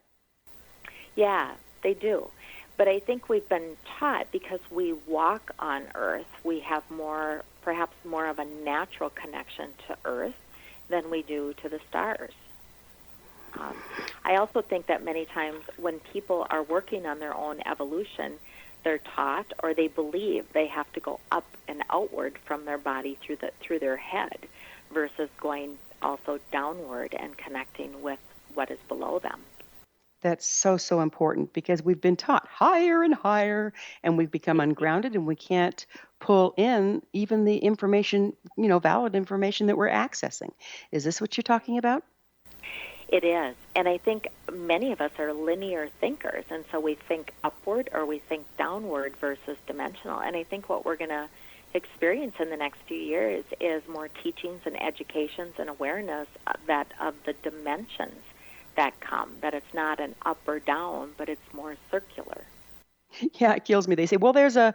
Yeah, they do. But I think we've been taught because we walk on Earth, we have perhaps more of a natural connection to Earth than we do to the stars. I also think that many times when people are working on their own evolution, they're taught or they believe they have to go up and outward from their body through their head versus going also downward and connecting with what is below them. That's so important because we've been taught higher and higher, and we've become ungrounded, and we can't pull in even the information, valid information that we're accessing. Is this what you're talking about? It is. And I think many of us are linear thinkers, and so we think upward or we think downward versus dimensional. And I think what we're going to experience in the next few years is more teachings and educations and awareness of the dimensions that come, that it's not an up or down, but it's more circular. Yeah, it kills me. They say, well, there's a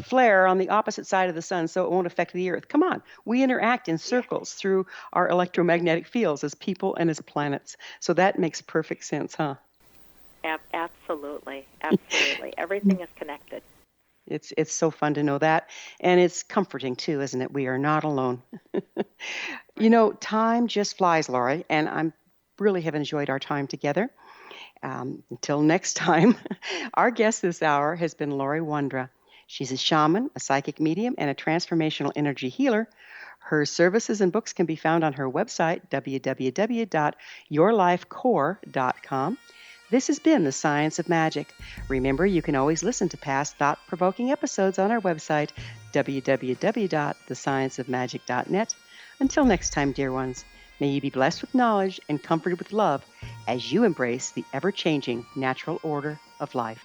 flare on the opposite side of the sun, so it won't affect the Earth. Come on. We interact in circles through our electromagnetic fields as people and as planets. So that makes perfect sense, huh? Absolutely. Absolutely. Everything is connected. It's so fun to know that. And it's comforting, too, isn't it? We are not alone. Time just flies, Laurie, and I'm really have enjoyed our time together. Until next time, our guest this hour has been Laurie Wondra. She's a shaman, a psychic medium, and a transformational energy healer. Her services and books can be found on her website, www.yourlifecore.com. This has been The Science of Magic. Remember, you can always listen to past thought-provoking episodes on our website, www.thescienceofmagic.net. Until next time, dear ones, may you be blessed with knowledge and comforted with love as you embrace the ever-changing natural order of life.